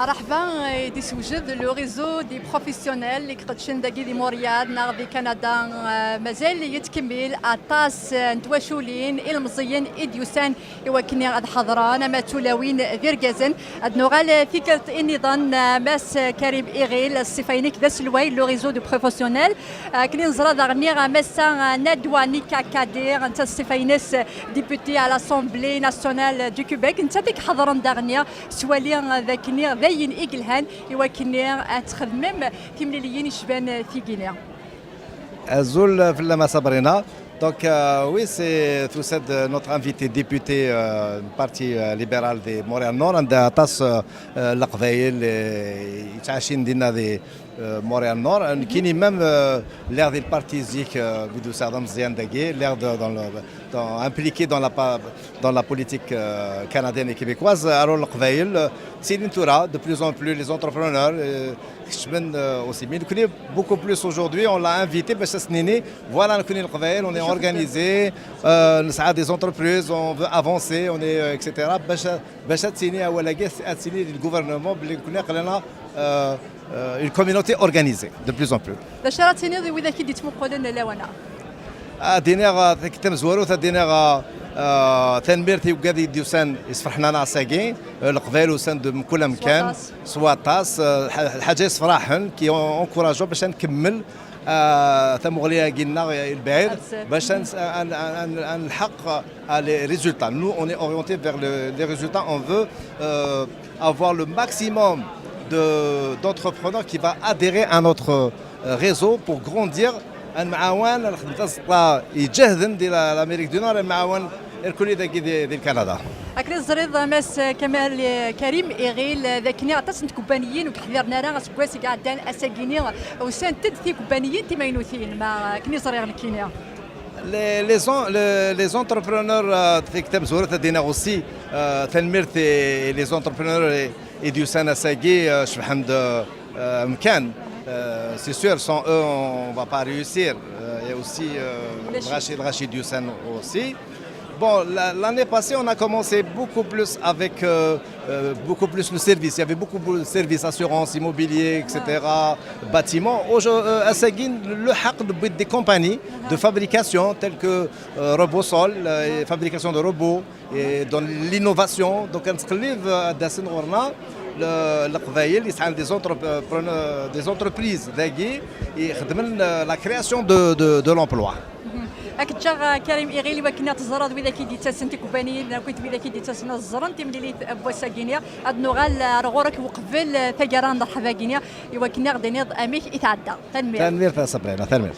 مرحبا دي سوجد لو ريزو دي بروفيسيونيل اللي كتشن داكي دي موريال نار دي كندا مازال يتكمل اطاس نتواشولين المزيين اديوسان يوكني غاد حضران ما تولاوين فيرغازن ادنوغال فكره النظام ماس كريم ايغيل الصفينيك ذا سلوي لو ريزو دو بروفيسيونيل كني نزرا داغنيغ ماسا ندواني كادير انت الصفينيس ديبوتي على لاسومبلي ناسيونال دو كيبيك انت ديك حضران داغنيا سوالي ذاكني باين إيجلهان يوكني أتخدم في مليين يشبان في غينيا. Azul Villama Sabrina. Donc oui, c'est tout ça de notre invité député du Parti libéral de Montréal-Nord. On a tas l'Aqvaïl, Itachin Dina de Montréal-Nord. Qui n'est même l'air du parti Zik, Bidou Sardam Ziandagé, l'air impliqué dans la politique canadienne et québécoise. Alors l'Aqvaïl, c'est une toura, de plus en plus les entrepreneurs. Aussi. Mais nous connaissons beaucoup plus aujourd'hui, on l'a invité, voilà, nous connaissons l'Aqvaïl, on est organisé, nous avons des entreprises, on veut avancer, on est, etc. Le gouvernement, une communauté organisée, de plus en plus. تنميرتي وقاعد يديوسان يصفحنا نعساقين القبائل وسان من كل مكان سوا طاس الحاجه يصفراحن كي اونكوراجو باش نكمل تمغليه قلنا البعيد باش نحقق لي ريزولتا نو اون اورينتي فيغ لي ريزولتا اون فو avoir le maximum d'entrepreneurs qui va adhérer à notre réseau pour grandir المعاون الخدمه يجهدن ديال الامريك دو نور المعاون الكلي ديال كندا. اكري الزريض ماس كمال كريم ايغيل ذاكني عطات كوبانيين وكحذرنا راه سكواسي قاعدين اساكيني وسان تدثي كوبانيين تيماينوثين ما كني زريغ الكينيا. Les entrepreneurs في كتاب زورة دينا اوسي تنميرت les entrepreneurs يديو سنه ساقي شبحمد مكان. C'est sûr, sans eux, on ne va pas réussir. Il y a aussi Rachid Youssane aussi. Bon, l'année passée, on a commencé beaucoup plus avec beaucoup plus le service. Il y avait beaucoup de services, assurance, immobilier, etc., bâtiments. À Seguin, le haq des compagnies de fabrication telles que Robosol, fabrication de robots, et dans l'innovation. Donc, on a القبائل يسعى des entreprises داكي يخدمن لا كرياسيون دو لومبلوا. اكتشا كريم ايغيلي وكنا تزرد وذا كي ديتا سنتي كوبانيين كنت بذا كي ديتا سنا الزرن تملي ابوا ساكينيا ادنوغال رغورك وقبل ثقران ضرحه كينيا وكنا غدني اميك يتعدى تنمير صبرينا تنمير